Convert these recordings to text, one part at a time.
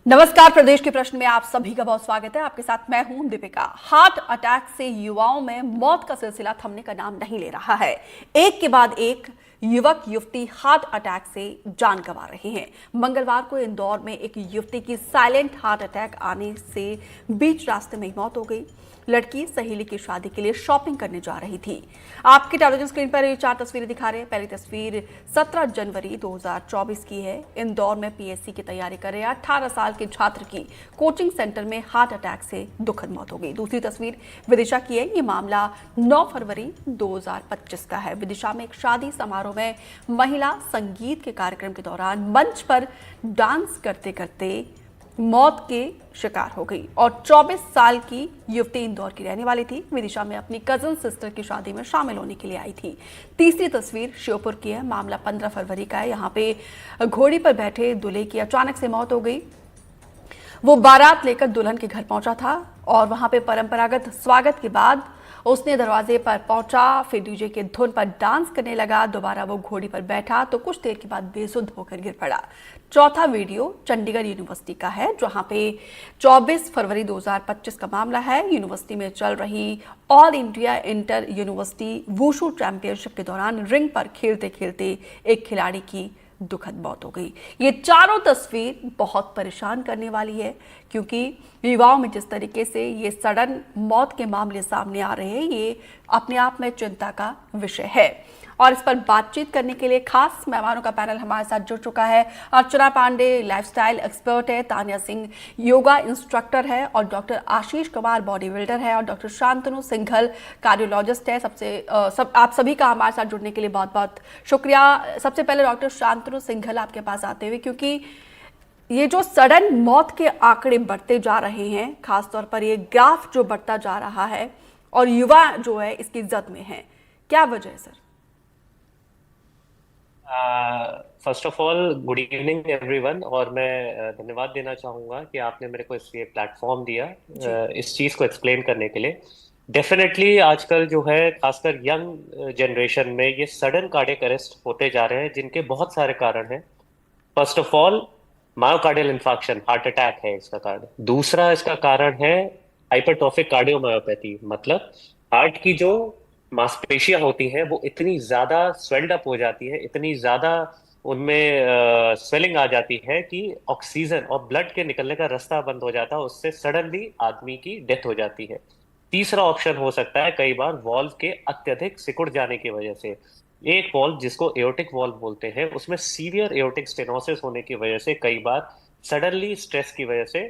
नमस्कार। प्रदेश के प्रश्न में आप सभी का बहुत स्वागत है। आपके साथ मैं हूं दीपिका। हार्ट अटैक से युवाओं में मौत का सिलसिला थमने का नाम नहीं ले रहा है। एक के बाद एक युवक युवती हार्ट अटैक से जान गंवा रहे हैं। मंगलवार को इंदौर में एक युवती की साइलेंट हार्ट अटैक आने से बीच रास्ते में ही मौत हो गई। लड़की सहेली की शादी के लिए शॉपिंग करने जा रही थी। आपकी टेलीविजन स्क्रीन पर ये 4 तस्वीरें दिखा रहे हैं। पहली तस्वीर 17 जनवरी 2024 की है। इंदौर में पीएससी की तैयारी कर रहे 18 साल के छात्र की कोचिंग सेंटर में हार्ट अटैक से दुखद मौत हो गई। दूसरी तस्वीर विदिशा की है। ये मामला 9 फरवरी 2025 का है। विदिशा में एक शादी समारोह में महिला संगीत के कार्यक्रम के दौरान मंच पर डांस करते करते मौत के शिकार हो गई और 24 साल की युवती इंदौर की रहने वाली थी। विदिशा में अपनी कजन सिस्टर की शादी में शामिल होने के लिए आई थी। तीसरी तस्वीर श्योपुर की है। मामला 15 फरवरी का है। यहाँ पे घोड़ी पर बैठे दूल्हे की अचानक से मौत हो गई। वो बारात लेकर दुल्हन के घर पहुंचा था और वहां पे परंपरागत स्वागत के बाद उसने दरवाजे पर पहुंचा, फिर डीजे के धुन पर डांस करने लगा। दोबारा वो घोड़ी पर बैठा तो कुछ देर के बाद बेसुध होकर गिर पड़ा। चौथा वीडियो चंडीगढ़ यूनिवर्सिटी का है, जहां पे 24 फरवरी 2025 का मामला है। यूनिवर्सिटी में चल रही all India inter university wushu championship के दौरान रिंग पर खेलते खेलते एक खिलाड़ी की दुखद मौत हो गई। ये चारों तस्वीर बहुत परेशान करने वाली है, क्योंकि युवाओं में जिस तरीके से ये सडन मौत के मामले सामने आ रहे हैं, ये अपने आप में चिंता का विषय है। और इस पर बातचीत करने के लिए खास मेहमानों का पैनल हमारे साथ जुड़ चुका है। अर्चना पांडे लाइफस्टाइल एक्सपर्ट है, तान्या सिंह योगा इंस्ट्रक्टर है और doctor Ashish Kumar body builder है और डॉक्टर शांतनु सिंघल कार्डियोलॉजिस्ट है। आप सभी का हमारे साथ जुड़ने के लिए बहुत बहुत शुक्रिया। सबसे पहले डॉक्टर शांतनु सिंघल आपके पास आते हुए, क्योंकि ये जो सडन मौत के आंकड़े बढ़ते जा रहे हैं, खासतौर पर ये ग्राफ जो बढ़ता जा रहा है और युवा जो है इसकी जद में है, क्या वजह है sir? First of all good evening everyone. और मैं धन्यवाद देना चाहूँगा कि आपने मेरे को इसलिए प्लेटफॉर्म दिया जी। इस चीज़ को एक्सप्लेन करने के लिए। डेफिनेटली आजकल जो है खासकर यंग जनरेशन में ये सडन कार्डियक अरेस्ट होते जा रहे हैं, जिनके बहुत सारे कारण हैं। First of all myocardial infarction, heart attack है इसका कारण। दूसरा इसका कारण है हाइपरट्रोफिक कार्डियोमायोपैथी, मतलब हार्ट की जो मांसपेशियां होती हैं वो इतनी ज्यादा स्वेल्ड अप हो जाती है, इतनी ज्यादा उनमें स्वेलिंग आ जाती है कि ऑक्सीजन और ब्लड के निकलने का रास्ता बंद हो जाता है। उससे सडनली आदमी की डेथ हो जाती है। तीसरा ऑप्शन हो सकता है कई बार वॉल्व के अत्यधिक सिकुड़ जाने की वजह से। एक वॉल्व जिसको एओर्टिक वॉल्व बोलते हैं, उसमें सीवियर एओर्टिक स्टेनोसिस होने की वजह से कई बार सडनली स्ट्रेस की वजह से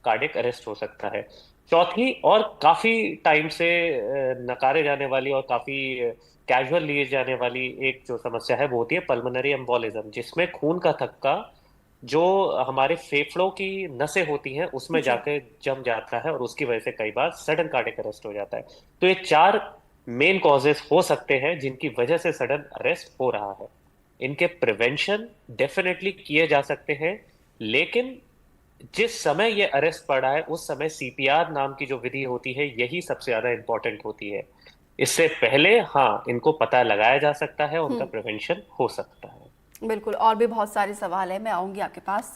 कार्डियक अरेस्ट हो सकता है। चौथी और काफी टाइम से नकारे जाने वाली और काफी कैजुअल लिए जाने वाली एक जो समस्या है वो होती है पल्मोनरी एम्बोलिज्म, जिसमें खून का थक्का जो हमारे फेफड़ों की नसें होती हैं उसमें जी। जाकर जम जाता है और उसकी वजह से कई बार सडन कार्डियक अरेस्ट हो जाता है। तो ये 4 मेन कॉजेस हो सकते हैं जिनकी वजह से सडन अरेस्ट हो रहा है। इनके प्रिवेंशन डेफिनेटली किए जा सकते हैं, लेकिन जिस समय ये अरेस्ट पड़ा है उस समय सीपीआर नाम की जो विधि होती है यही सबसे ज्यादा इंपॉर्टेंट होती है। इससे पहले हाँ इनको पता लगाया जा सकता है, उनका हम्म। प्रिवेंशन हो सकता है। बिल्कुल। और भी बहुत सारे सवाल है, मैं आऊंगी आपके पास।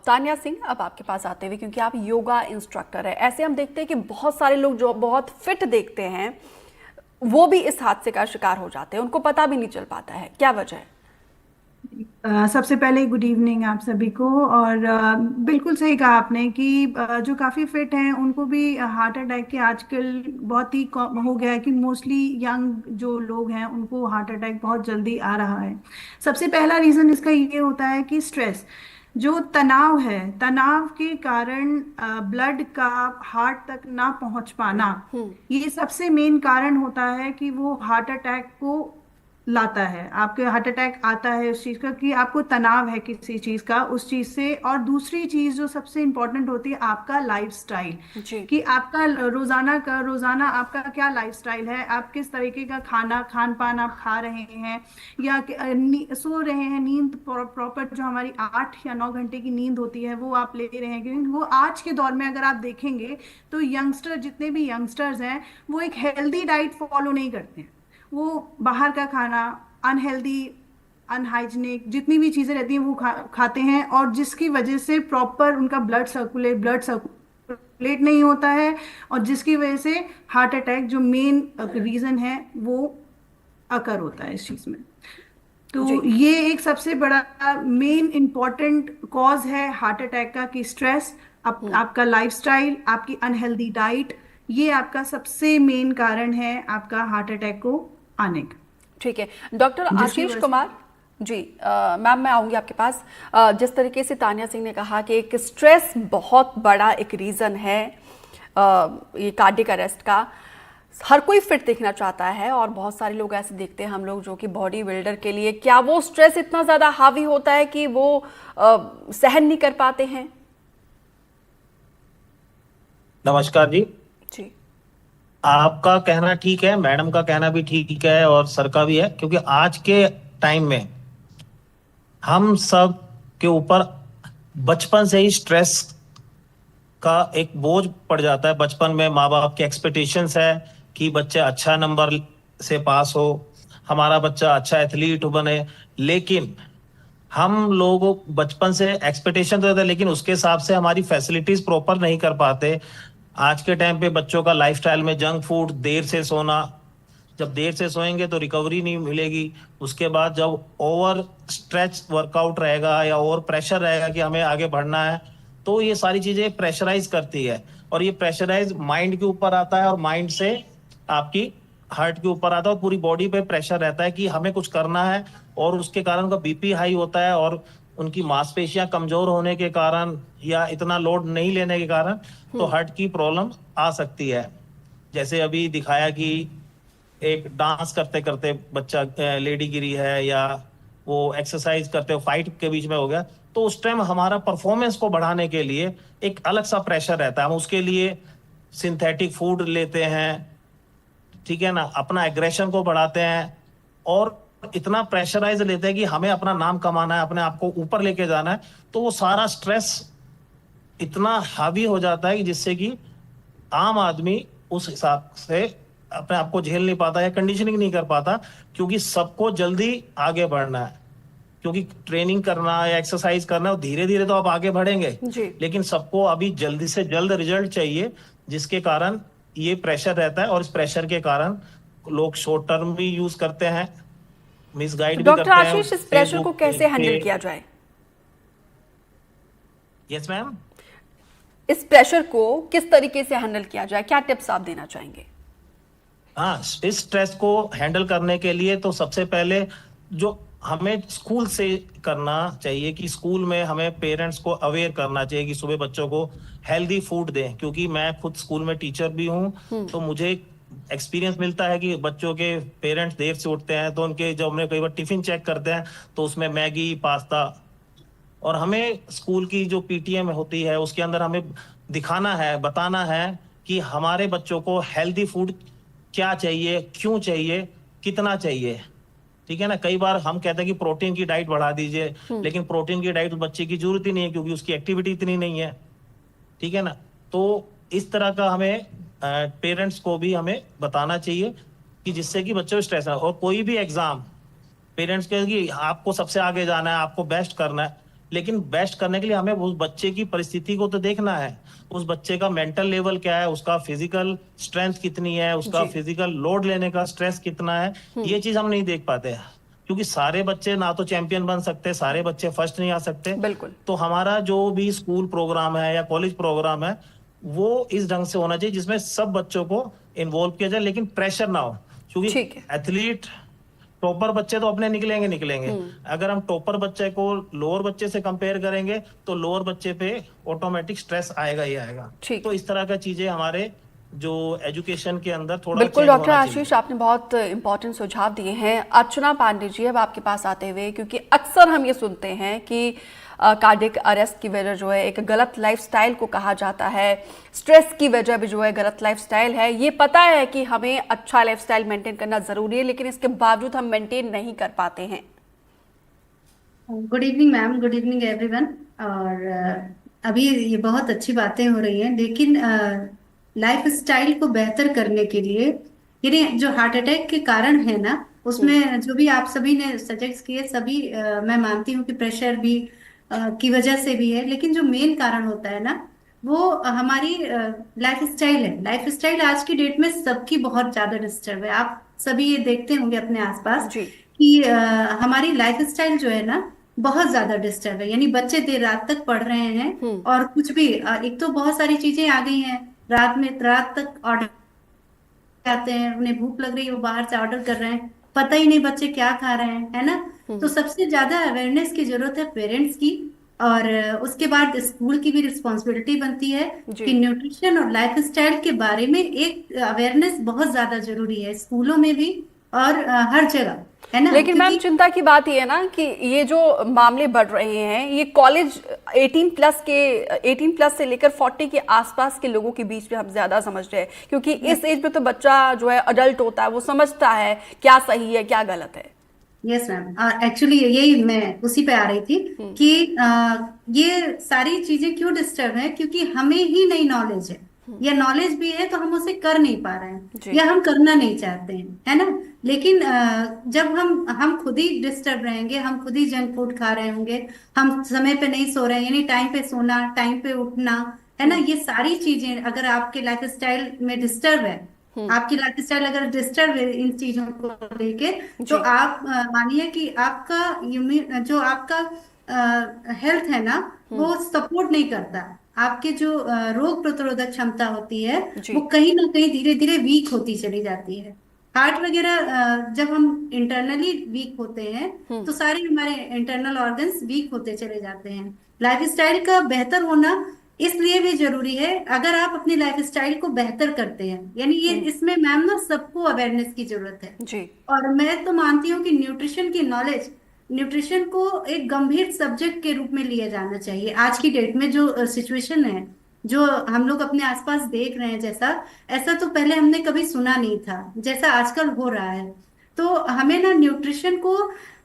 तान्या सिंह, अब आपके पास आते हुए, क्योंकि आप योगा इंस्ट्रक्टर है, ऐसे हम देखते हैं कि बहुत सारे लोग जो बहुत फिट देखते हैं वो भी इस हादसे का शिकार हो जाते हैं, उनको पता भी नहीं चल पाता है, क्या वजह है? सबसे पहले गुड इवनिंग आप सभी को। और बिल्कुल सही कहा आपने कि जो काफ़ी फिट हैं उनको भी हार्ट अटैक के आजकल बहुत ही हो गया है कि मोस्टली यंग जो लोग हैं उनको हार्ट अटैक बहुत जल्दी आ रहा है। सबसे पहला रीज़न इसका ये होता है कि स्ट्रेस, जो तनाव है, तनाव के कारण ब्लड का हार्ट तक ना पहुंच पाना, हम्म। ये सबसे मेन कारण होता है कि वो हार्ट अटैक को लाता है। आपके हार्ट अटैक आता है उस चीज का कि आपको तनाव है किसी चीज का, उस चीज से। और दूसरी चीज जो सबसे इंपॉर्टेंट होती है, आपका लाइफस्टाइल, जी। कि आपका रोजाना आपका क्या लाइफस्टाइल है, आप किस तरीके का खान पान आप खा रहे हैं, या सो रहे हैं, नींद प्रॉपर जो हमारी 8 या 9 घंटे की नींद होती है वो आप ले रहे हैं। क्योंकि वो आज के दौर में अगर आप देखेंगे तो यंगस्टर, जितने भी यंगस्टर्स हैं, वो एक हेल्दी डाइट फॉलो नहीं करते हैं। वो बाहर का खाना, अनहेल्दी अनहाइजीनिक जितनी भी चीज़ें रहती हैं वो खाते हैं, और जिसकी वजह से प्रॉपर उनका ब्लड सर्कुलेट नहीं होता है, और जिसकी वजह से हार्ट अटैक जो मेन रीज़न है वो अकर होता है इस चीज़ में। जी। तो ये एक सबसे बड़ा मेन इम्पॉर्टेंट कॉज है हार्ट अटैक का, कि स्ट्रेस, आपका लाइफस्टाइल, आपकी अनहेल्दी डाइट, ये आपका सबसे मेन कारण है आपका हार्ट अटैक को आने का। ठीक है डॉक्टर जिसकी आशीष वजह कुमार जी, मैम मैं आऊंगी आपके पास। जिस तरीके से तानिया सिंह ने कहा कि एक स्ट्रेस बहुत बड़ा एक रीज़न है ये कार्डियक अरेस्ट का। हर कोई फिट दिखना चाहता है और बहुत सारे लोग ऐसे देखते हैं हम लोग जो कि बॉडी बिल्डर के लिए, क्या वो स्ट्रेस इतना ज़्यादा हावी होता है कि वो सहन नहीं कर पाते हैं? नमस्कार जी। जी। आपका कहना ठीक है, मैडम का कहना भी ठीक है और सर का भी है, क्योंकि आज के टाइम में हम सब के ऊपर बचपन से ही स्ट्रेस का एक बोझ पड़ जाता है। बचपन में माँ बाप के एक्सपेक्टेशंस है कि बच्चे अच्छा नंबर से पास हो, हमारा बच्चा अच्छा एथलीट बने, लेकिन हम लोगों बचपन से एक्सपेक्टेशन तो रहता है, लेकिन उसके हिसाब से हमारी फैसिलिटीज प्रॉपर नहीं कर पाते। आज के टाइम पे बच्चों का लाइफस्टाइल में जंक फूड, देर से सोना, जब देर से सोएंगे तो रिकवरी नहीं मिलेगी। उसके बाद जब ओवर स्ट्रेच वर्कआउट रहेगा या ओवर प्रेशर रहेगा कि हमें आगे बढ़ना है, तो ये सारी चीजें प्रेशराइज करती है, और ये प्रेशराइज माइंड के ऊपर आता है और माइंड से आपकी हार्ट के ऊपर आता है और पूरी बॉडी पे प्रेशर रहता है कि हमें कुछ करना है, और उसके कारण उनका बीपी हाई होता है और उनकी मांसपेशियां कमजोर होने के कारण या इतना लोड नहीं लेने के कारण तो हार्ट की प्रॉब्लम आ सकती है। जैसे अभी दिखाया कि एक डांस करते करते बच्चा लेडी गिरी है, या वो एक्सरसाइज करते फाइट के बीच में हो गया, तो उस टाइम हमारा परफॉर्मेंस को बढ़ाने के लिए एक अलग सा प्रेशर रहता है। हम उसके लिए सिंथेटिक फूड लेते हैं, ठीक है ना, अपना एग्रेशन को बढ़ाते हैं और इतना प्रेशराइज लेते हैं कि हमें अपना नाम कमाना है, अपने आप को ऊपर लेके जाना है। तो वो सारा स्ट्रेस इतना हावी हो जाता है कि जिससे कि आम आदमी उस हिसाब से अपने आप को झेल नहीं पाता या कंडीशनिंग नहीं कर पाता, क्योंकि सबको जल्दी आगे बढ़ना है। क्योंकि ट्रेनिंग करना या एक्सरसाइज करना, धीरे धीरे तो आप आगे बढ़ेंगे, लेकिन सबको अभी जल्दी से जल्द रिजल्ट चाहिए, जिसके कारण ये प्रेशर रहता है। और इस प्रेशर के कारण लोग शॉर्ट टर्म भी यूज करते हैं, मिसगाइड भी करते हैं। डॉक्टर आशीष, इस प्रेशर को कैसे हैंडल किया जाए? Yes ma'am. इस प्रेशर को किस तरीके से हैंडल किया जाए, क्या टिप्स आप देना चाहेंगे? हाँ, इस स्ट्रेस को हैंडल करने के लिए तो सबसे पहले जो हमें स्कूल से करना चाहिए कि स्कूल में हमें पेरेंट्स को अवेयर करना चाहिए कि सुबह बच्चों को हेल्दी फूड दें। क्योंकि मैं खुद स्कूल में टीचर भी हूँ, तो मुझे एक्सपीरियंस मिलता है कि बच्चों के पेरेंट्स देर से उठते हैं, तो उनके जब हमने कई बार टिफिन चेक करते हैं तो उसमें मैगी, पास्ता, और हमें स्कूल की जो पीटीएम होती है उसके अंदर हमें दिखाना है, बताना है कि हमारे बच्चों को हेल्दी फूड क्या चाहिए, क्यों चाहिए, कितना चाहिए। ठीक है ना, कई बार हम कहते हैं कि प्रोटीन की डाइट बढ़ा दीजिए, लेकिन प्रोटीन की डाइट बच्चे की जरूरत ही नहीं है, क्योंकि उसकी एक्टिविटी इतनी नहीं है। ठीक है ना, तो इस तरह का हमें पेरेंट्स को भी हमें बताना चाहिए कि जिससे कि बच्चों को स्ट्रेस है। और कोई भी एग्जाम पेरेंट्स कहे कि आपको सबसे आगे जाना है, आपको बेस्ट करना है, लेकिन बेस्ट करने के लिए हमें उस बच्चे की परिस्थिति को तो देखना है। उस बच्चे का मेंटल लेवल क्या है, उसका फिजिकल स्ट्रेंथ कितनी है, उसका फिजिकल लोड लेने का स्ट्रेस कितना है, ये चीज हम नहीं देख पाते हैं। क्योंकि सारे बच्चे ना तो चैंपियन बन सकते, सारे बच्चे फर्स्ट नहीं आ सकते। बिल्कुल। तो हमारा जो भी स्कूल प्रोग्राम है या कॉलेज प्रोग्राम है वो इस ढंग से होना चाहिए जिसमें सब बच्चों को इन्वॉल्व किया जाए, लेकिन प्रेशर ना हो। क्योंकि एथलीट टॉपर बच्चे तो अपने निकलेंगे। अगर हम टॉपर बच्चे को लोअर बच्चे से कंपेयर करेंगे तो लोअर बच्चे पे ऑटोमेटिक स्ट्रेस आएगा ही आएगा। तो इस तरह का चीजें हमारे जो एजुकेशन के अंदर थोड़ा बिल्कुल। डॉक्टर आशीष, आपने बहुत इंपॉर्टेंट सुझाव दिए हैं। अर्चना पांडे जी, अब आपके पास आते हुए, क्योंकि अक्सर हम ये सुनते हैं कि कार्डियक अरेस्ट की वजह जो है एक गलत लाइफस्टाइल को कहा जाता है, स्ट्रेस की वजह भी जो है गलत लाइफस्टाइल है। ये पता है कि हमें अच्छा लाइफस्टाइल मेंटेन करना जरूरी है, लेकिन इसके बावजूद हम मेंटेन नहीं कर पाते हैं। Good evening ma'am, good evening everyone. और अभी ये बहुत अच्छी बातें हो रही हैं, लेकिन लाइफ स्टाइल को बेहतर करने के लिए, यानी जो हार्ट अटैक के कारण है ना, उसमें जो भी आप सभी ने सजेस्ट किए सभी मैं मानती हूँ कि प्रेशर भी की वजह से भी है, लेकिन जो मेन कारण होता है ना वो हमारी लाइफ स्टाइल है। लाइफ स्टाइल आज की डेट में सबकी बहुत ज्यादा डिस्टर्ब है। आप सभी ये देखते होंगे अपने आसपास जी। कि हमारी लाइफ स्टाइल जो है ना बहुत ज्यादा डिस्टर्ब है। यानी बच्चे देर रात तक पढ़ रहे हैं हम्म। और कुछ भी एक तो बहुत सारी चीजें आ गई हैं, रात तक ऑर्डर आते हैं, उन्हें भूख लग रही है वो बाहर से ऑर्डर कर रहे हैं, पता ही नहीं बच्चे क्या खा रहे हैं, है ना। तो हम्म। सबसे ज्यादा अवेयरनेस की जरूरत है पेरेंट्स की, और उसके बाद स्कूल की भी रिस्पॉन्सिबिलिटी बनती है कि जी। न्यूट्रिशन और लाइफ स्टाइल के बारे में एक अवेयरनेस बहुत ज्यादा जरूरी है स्कूलों में भी और हर जगह, है ना, लेकिन मैम क्योंकि चिंता की बात ये है ना कि ये जो मामले बढ़ रहे हैं ये कॉलेज 18 प्लस से लेकर 40 के आसपास के लोगों के बीच में हम ज्यादा समझ रहे हैं, क्योंकि इस एज में तो बच्चा जो है अडल्ट होता है, वो समझता है क्या सही है क्या गलत है। यस मैम, एक्चुअली यही मैं उसी पे आ रही थी कि ये सारी चीजें क्यों डिस्टर्ब है, क्योंकि हमें ही नहीं नॉलेज है, या नॉलेज भी है तो हम उसे कर नहीं पा रहे हैं जी। या हम करना नहीं चाहते हैं, है ना। लेकिन जब हम खुद ही डिस्टर्ब रहेंगे, हम खुद ही जंक फूड खा रहे होंगे, हम समय पे नहीं सो रहे हैं, यानी टाइम पे सोना टाइम पे उठना, है ना, ये सारी चीजें अगर आपके लाइफ स्टाइल में डिस्टर्ब है, आपकी लाइफ स्टाइल अगर डिस्टर्ब है इन चीजों को लेके, तो जी। आप मानिए कि आपका जो आपका हेल्थ है ना वो सपोर्ट नहीं करता। आपके जो रोग प्रतिरोधक क्षमता होती है जी। वो कहीं ना कहीं धीरे धीरे वीक होती चली जाती है। हार्ट वगैरह जब हम इंटरनली वीक होते हैं तो सारे हमारे इंटरनल ऑर्गन्स वीक होते चले जाते हैं। लाइफ स्टाइल का बेहतर होना इसलिए भी जरूरी है। अगर आप अपनी लाइफ स्टाइल को बेहतर करते हैं, यानी ये इसमें मैम ना सबको अवेयरनेस की जरूरत है। जी। और मैं तो मानती हूँ कि न्यूट्रिशन की नॉलेज, न्यूट्रिशन को एक गंभीर सब्जेक्ट के रूप में लिया जाना चाहिए। आज की डेट में जो सिचुएशन है, जो हम लोग अपने आसपास देख रहे हैं, जैसा ऐसा तो पहले हमने कभी सुना नहीं था जैसा आजकल हो रहा है। तो हमें ना न्यूट्रिशन को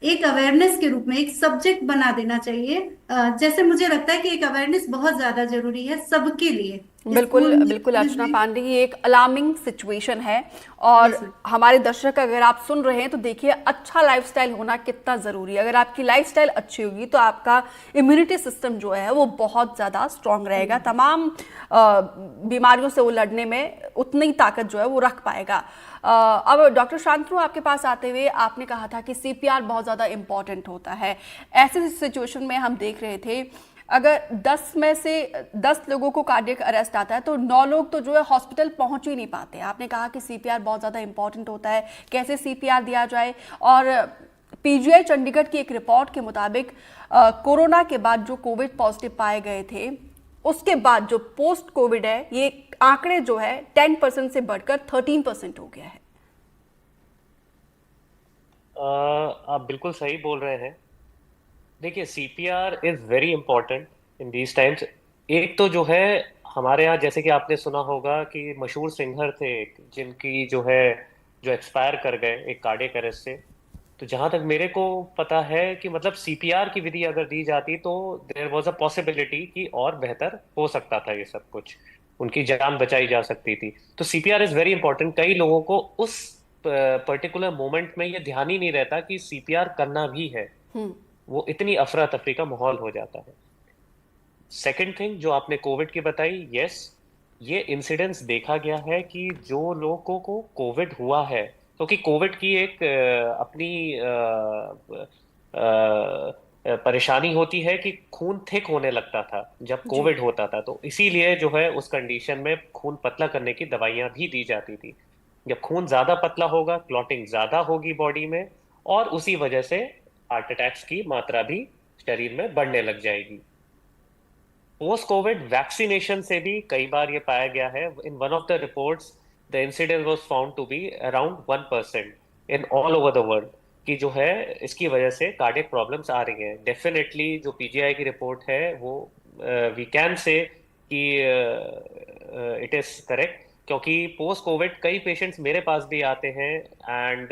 एक अवेयरनेस के रूप में एक सब्जेक्ट बना देना चाहिए। जैसे मुझे लगता है कि एक अवेयरनेस बहुत ज्यादा जरूरी है सबके लिए, बिल्कुल स्कूल में बिल्कुल कॉलेज अर्चना में। पांडे, ये एक अलार्मिंग सिचुएशन है। और यस मैम। हमारे दर्शक अगर आप सुन रहे हैं तो देखिए अच्छा लाइफस्टाइल होना कितना ज़रूरी है। अगर आपकी लाइफस्टाइल अच्छी होगी तो आपका इम्यूनिटी सिस्टम जो है वो बहुत ज़्यादा स्ट्रांग रहेगा, तमाम बीमारियों से वो लड़ने में उतनी ताकत जो है वो रख पाएगा। अब डॉक्टर शांतनु आपके पास आते हुए आपने कहा था कि सीपीआर बहुत ज़्यादा इम्पॉर्टेंट होता है। ऐसे सिचुएशन में हम देख रहे थे अगर 10 में से 10 लोगों को कार्डियक अरेस्ट आता है तो 9 लोग तो जो है हॉस्पिटल पहुंच ही नहीं पाते। आपने कहा कि सीपीआर बहुत ज़्यादा इंपॉर्टेंट होता है, कैसे सीपीआर दिया जाए। और पीजीआई चंडीगढ़ की एक रिपोर्ट के मुताबिक कोरोना के बाद जो कोविड पॉजिटिव पाए गए थे उसके बाद जो पोस्ट कोविड है ये आंकड़े जो है 10% से बढ़कर 13% हो गया है। आप बिल्कुल सही बोल रहे हैं। देखिए, CPR is very important in these times. एक तो जो है हमारे यहाँ, जैसे कि आपने सुना होगा कि मशहूर सिंगर थे एक, जिनकी जो है जो एक्सपायर कर गए एक कार्डियक अरेस्ट से। तो जहां तक मेरे को पता है कि मतलब सीपीआर की विधि अगर दी जाती तो देयर वाज अ पॉसिबिलिटी कि और बेहतर हो सकता था, ये सब कुछ उनकी जान बचाई जा सकती थी। तो सीपीआर इज वेरी इंपॉर्टेंट। कई लोगों को उस पर्टिकुलर मोमेंट में ये ध्यान ही नहीं रहता कि सीपीआर करना भी है, वो इतनी अफरा तफरी का माहौल हो जाता है। सेकंड थिंग जो आपने कोविड की बताई, यस, ये इंसिडेंस देखा गया है कि जो लोगों को कोविड हुआ है, क्योंकि कोविड की एक अपनी परेशानी होती है कि खून थिक होने लगता था जब जी। कोविड होता था, तो इसीलिए जो है उस कंडीशन में खून पतला करने की दवाइयां भी दी जाती थी। जब खून ज्यादा पतला होगा, क्लॉटिंग ज्यादा होगी बॉडी में, और उसी वजह से हार्ट अटैक्स की मात्रा भी शरीर में बढ़ने लग जाएगी। पोस्ट कोविड वैक्सीनेशन से भी कई बार ये पाया गया है। In one of the reports the incidence was found to be around 1% in all over the world, कि जो है इसकी वजह से कार्डियक प्रॉब्लम्स आ रही हैं। डेफिनेटली जो पीजीआई की रिपोर्ट है वो वी कैन से कि इट इज करेक्ट, क्योंकि पोस्ट कोविड कई पेशेंट्स मेरे पास भी आते हैं एंड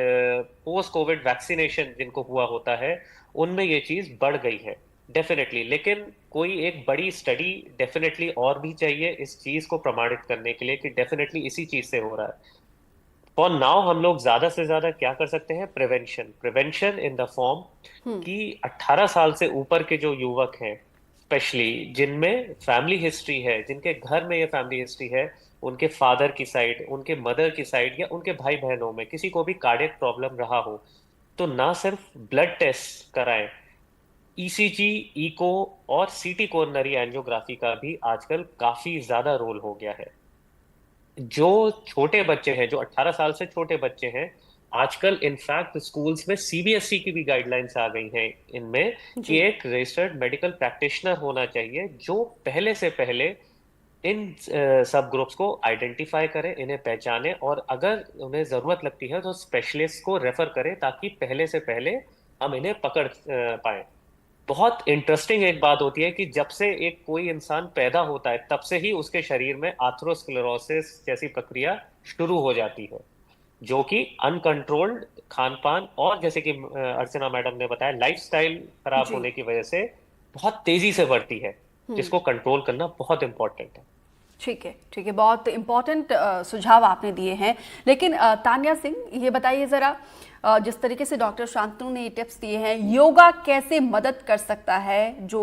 पोस्ट कोविड वैक्सीनेशन जिनको हुआ होता है उनमें ये चीज बढ़ गई है डेफिनेटली। लेकिन कोई एक बड़ी स्टडी डेफिनेटली और भी चाहिए इस चीज को प्रमाणित करने के लिए कि डेफिनेटली इसी चीज से हो रहा है। फॉर नाउ हम लोग ज्यादा से ज्यादा क्या कर सकते हैं? प्रिवेंशन इन द फॉर्म कि 18 साल से ऊपर के जो युवक हैं, स्पेशली जिनमें फैमिली हिस्ट्री है, जिनके घर में ये फैमिली हिस्ट्री है, उनके फादर की साइड, उनके मदर की साइड या उनके भाई बहनों में किसी को भी कार्डियक प्रॉब्लम रहा हो, तो ना सिर्फ ब्लड टेस्ट कराएं, ईसीजी, इको और सीटी कोरोनरी एंजियोग्राफी का भी आजकल काफी ज्यादा रोल हो गया है। जो छोटे बच्चे हैं, जो 18 साल से छोटे बच्चे हैं, आजकल इनफैक्ट स्कूल्स में सीबीएसई की भी गाइडलाइंस आ गई हैं इनमें कि जी। एक रजिस्टर्ड मेडिकल प्रैक्टिशनर होना चाहिए जो पहले से पहले इन सब ग्रुप्स को आइडेंटिफाई करे, इन्हें पहचाने और अगर उन्हें जरूरत लगती है तो स्पेशलिस्ट को रेफर करे, ताकि पहले से पहले हम इन्हें पकड़ पाए। बहुत इंटरेस्टिंग एक बात होती है कि जब से एक कोई इंसान पैदा होता है तब से ही उसके शरीर में आर्थरोस्क्लेरोसिस जैसी प्रक्रिया शुरू हो जाती है, जो कि अनकंट्रोल्ड खान पान और जैसे कि अर्चना मैडम ने बताया लाइफस्टाइल खराब जी। होने की वजह से बहुत तेजी से बढ़ती है, जिसको कंट्रोल करना बहुत इंपॉर्टेंट है। ठीक है, बहुत इम्पोर्टेंट सुझाव आपने दिए हैं। लेकिन तान्या सिंह, ये बताइए ज़रा, जिस तरीके से डॉक्टर शांतनु ने ये टिप्स दिए हैं, योगा कैसे मदद कर सकता है जो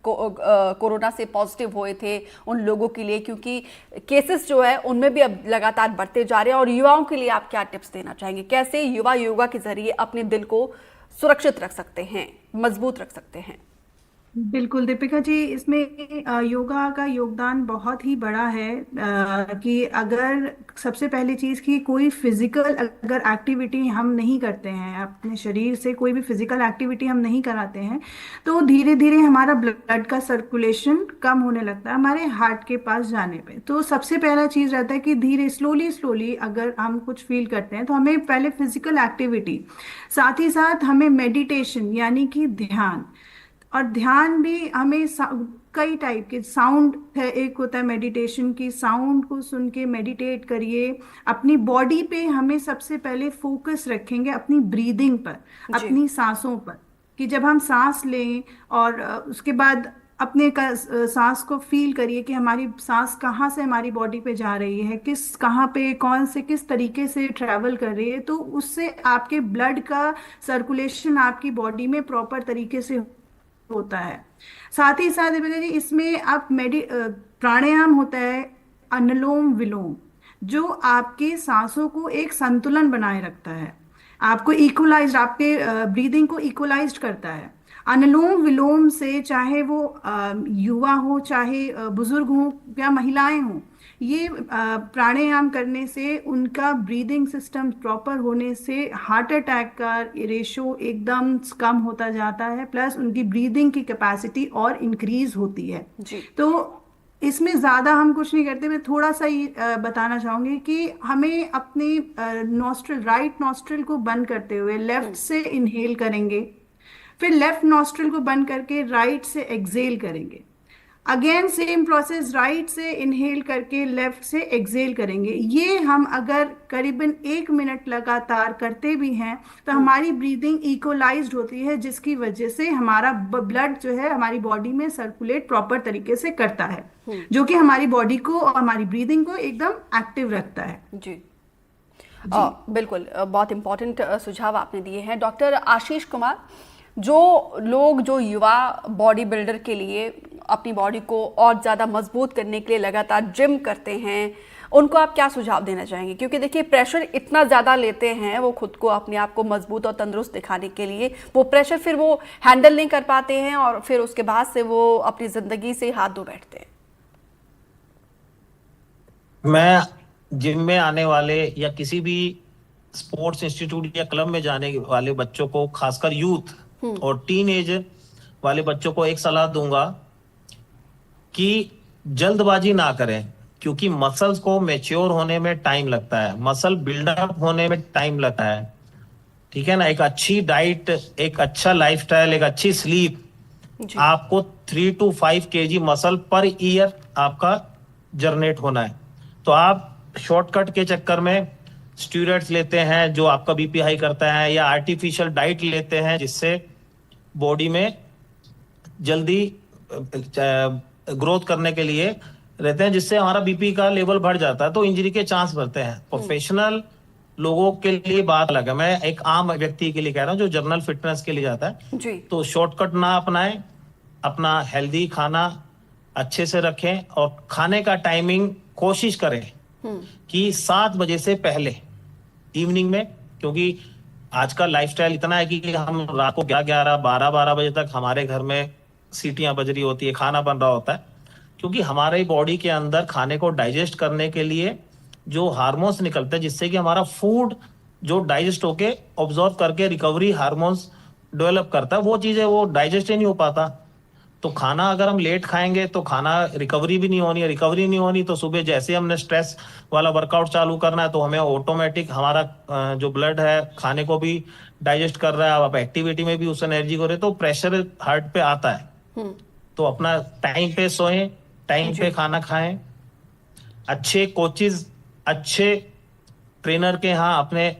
कोरोना से पॉजिटिव हुए थे उन लोगों के लिए, क्योंकि केसेस जो है उनमें भी अब लगातार बढ़ते जा रहे हैं, और युवाओं के लिए आप क्या टिप्स देना चाहेंगे? कैसे युवा योगा के जरिए अपने दिल को सुरक्षित रख सकते हैं, मजबूत रख सकते हैं? बिल्कुल दीपिका जी, इसमें योगा का योगदान बहुत ही बड़ा है। कि अगर सबसे पहली चीज़ कि कोई फिजिकल अगर एक्टिविटी हम नहीं करते हैं, अपने शरीर से कोई भी फिजिकल एक्टिविटी हम नहीं कराते हैं, तो धीरे धीरे हमारा ब्लड का सर्कुलेशन कम होने लगता है हमारे हार्ट के पास जाने पे। तो सबसे पहला चीज़ रहता है कि धीरे स्लोली स्लोली अगर हम कुछ फील करते हैं तो हमें पहले फिजिकल एक्टिविटी, साथ ही साथ हमें मेडिटेशन यानी कि ध्यान, और ध्यान भी हमें कई टाइप के साउंड है। एक होता है मेडिटेशन की, साउंड को सुन के मेडिटेट करिए। अपनी बॉडी पे हमें सबसे पहले फोकस रखेंगे, अपनी ब्रीदिंग पर, जी। अपनी सांसों पर, कि जब हम सांस लें और उसके बाद अपने सांस को फील करिए कि हमारी सांस कहाँ से हमारी बॉडी पे जा रही है, किस कहाँ पे कौन से किस तरीके से ट्रैवल कर रही है। तो उससे आपके ब्लड का सर्कुलेशन आपकी बॉडी में प्रॉपर तरीके से होता है। साथ ही साथ जी इसमें आप प्राणायाम होता है, अनुलोम विलोम, जो आपके सांसों को एक संतुलन बनाए रखता है, आपको इक्वलाइज, आपके ब्रीदिंग को इक्वलाइज करता है। अनुलोम विलोम से चाहे वो युवा हो, चाहे बुजुर्ग हो या महिलाएं हों, ये प्राणायाम करने से उनका ब्रीदिंग सिस्टम प्रॉपर होने से हार्ट अटैक का रेशो एकदम कम होता जाता है, प्लस उनकी ब्रीदिंग की कैपेसिटी और इंक्रीज होती है। जी। तो इसमें ज़्यादा हम कुछ नहीं करते। मैं थोड़ा सा ही बताना चाहूँगी कि हमें अपने नॉस्ट्रल, राइट नॉस्ट्रल को बंद करते हुए लेफ्ट से इनहेल करेंगे, फिर लेफ्ट नॉस्ट्रल को बंद करके राइट से एक्सेल करेंगे, अगेन सेम प्रोसेस, राइट से इनहेल करके लेफ्ट से एक्सेल करेंगे। ये हम अगर करीबन 1 मिनट लगातार करते भी हैं तो हमारी ब्रीदिंग इक्वलाइज्ड होती है, जिसकी वजह से हमारा ब्लड जो है हमारी बॉडी में सर्कुलेट प्रॉपर तरीके से करता है, जो कि हमारी बॉडी को और हमारी ब्रीदिंग को एकदम एक्टिव रखता है। जी। बिल्कुल, बहुत इंपॉर्टेंट सुझाव आपने दिए हैं। डॉक्टर आशीष कुमार, जो युवा बॉडी बिल्डर के लिए अपनी बॉडी को और ज़्यादा मजबूत करने के लिए लगातार जिम करते हैं, उनको आप क्या सुझाव देना चाहेंगे? क्योंकि देखिए, प्रेशर इतना ज़्यादा लेते हैं वो खुद को, अपने आप को मजबूत और तंदुरुस्त दिखाने के लिए, वो प्रेशर फिर वो हैंडल नहीं कर पाते हैं और फिर उसके बाद से वो अपनी ज़िंदगी से हाथ धो बैठते हैं। मैं जिम में आने वाले या किसी भी स्पोर्ट्स इंस्टीट्यूट या क्लब में जाने वाले बच्चों को, खासकर यूथ और टीन एज वाले बच्चों को एक सलाह दूंगा कि जल्दबाजी ना करें, क्योंकि मसल्स को मैच्योर होने में टाइम लगता है, मसल बिल्डअप होने में टाइम लगता है। ठीक है ना? एक अच्छी डाइट, एक अच्छा लाइफस्टाइल, एक अच्छी स्लीप, आपको 3 to 5 kg muscle per year आपका जनरेट होना है। तो आप शॉर्टकट के चक्कर में स्टेरॉइड्स लेते हैं जो आपका बीपी हाई करता है, या आर्टिफिशियल डाइट लेते हैं जिससे बॉडी में जल्दी ग्रोथ करने के लिए रहते हैं, जिससे हमारा बीपी का लेवल बढ़ जाता है, तो इंजरी के चांस बढ़ते हैं। प्रोफेशनल लोगों के लिए बात अलग है, मैं एक आम व्यक्ति के लिए कह रहा हूँ जो जनरल फिटनेस के लिए जाता है। जी। तो शॉर्टकट ना अपनाएं, अपना हेल्दी खाना अच्छे से रखें और खाने का टाइमिंग कोशिश करें कि 7 बजे से पहले इवनिंग में, क्योंकि आज का लाइफस्टाइल इतना है कि हम रात को 11-12 बजे तक हमारे घर में सीटियां बज रही होती है, खाना बन रहा होता है, क्योंकि हमारे बॉडी के अंदर खाने को डाइजेस्ट करने के लिए जो हार्मोन्स निकलते हैं जिससे कि हमारा फूड जो डाइजेस्ट होके ऑब्जॉर्व करके रिकवरी हार्मोन्स डेवलप करता है, वो चीजें वो डाइजेस्ट ही नहीं हो पाता। तो खाना अगर हम लेट खाएंगे तो खाना रिकवरी भी नहीं होनी, रिकवरी नहीं होनी तो सुबह जैसे हमने स्ट्रेस वाला वर्कआउट चालू करना है तो हमें ऑटोमेटिक हमारा जो ब्लड है खाने को भी डाइजेस्ट कर रहा है, अब एक्टिविटी में भी उस एनर्जी को रहे तो प्रेशर हार्ट पे आता है। तो अपना टाइम पे सोएं, टाइम पे खाना खाएं, अच्छे कोचेज, अच्छे ट्रेनर के यहाँ अपने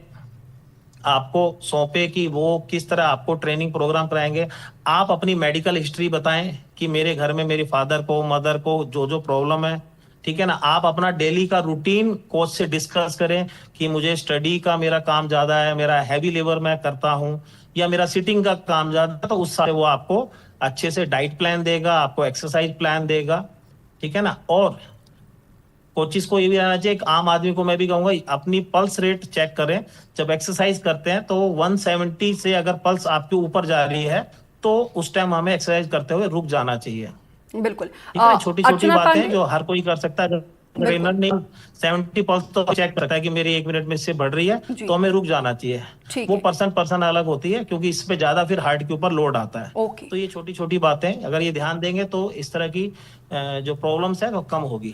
आपको सौंपे कि वो किस तरह आपको ट्रेनिंग प्रोग्राम कराएंगे। आप अपनी मेडिकल हिस्ट्री बताएं कि मेरे घर में मेरे फादर को, मदर को जो जो प्रॉब्लम है, ठीक है ना। आप अपना डेली का रूटीन कोच से डिस्कस करें कि मुझे स्टडी का मेरा काम ज्यादा है, मेरा हैवी लेबर मैं करता हूं, या मेरा सिटिंग का काम ज्यादा है, तो उस हिसाब से वो आपको अच्छे से डाइट प्लान देगा, आपको एक्सरसाइज प्लान देगा, ठीक है ना। और कोचिस को ये भी रहना चाहिए, एक आम आदमी को मैं भी कहूंगा अपनी पल्स रेट चेक करें। जब एक्सरसाइज करते हैं तो 170 से अगर पल्स आपके ऊपर जा रही है तो उस टाइम हमें एक्सरसाइज करते हुए रुक जाना चाहिए। बिल्कुल। ठीक है, छोटी छोटी अर्चना बातें पांडे, जो हर कोई कर सकता है। ट्रेनर ने 70 पल्स तो चेक करता है कि मेरी 1 मिनट में इससे बढ़ रही है जी। तो हमें रुक जाना चाहिए। ठीक वो है। पर्सन अलग होती है क्योंकि इस पे ज्यादा फिर हार्ट के ऊपर लोड आता है। ओके। तो ये छोटी छोटी बातें अगर ये ध्यान देंगे तो इस तरह की जो प्रॉब्लम्स है वो कम होगी।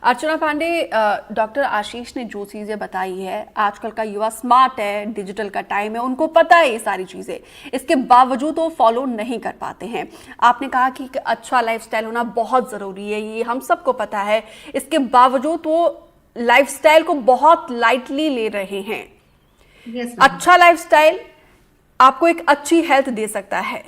अर्चना पांडे, डॉक्टर आशीष ने जो चीजें बताई है, आजकल का युवा स्मार्ट है, डिजिटल का टाइम है, उनको पता है ये सारी चीजें, इसके बावजूद वो फॉलो नहीं कर पाते हैं। आपने कहा कि एक अच्छा लाइफस्टाइल होना बहुत जरूरी है, ये हम सबको पता है, इसके बावजूद वो लाइफस्टाइल को बहुत लाइटली ले रहे हैं। Yes, ma'am. अच्छा लाइफस्टाइल आपको एक अच्छी हेल्थ दे सकता है,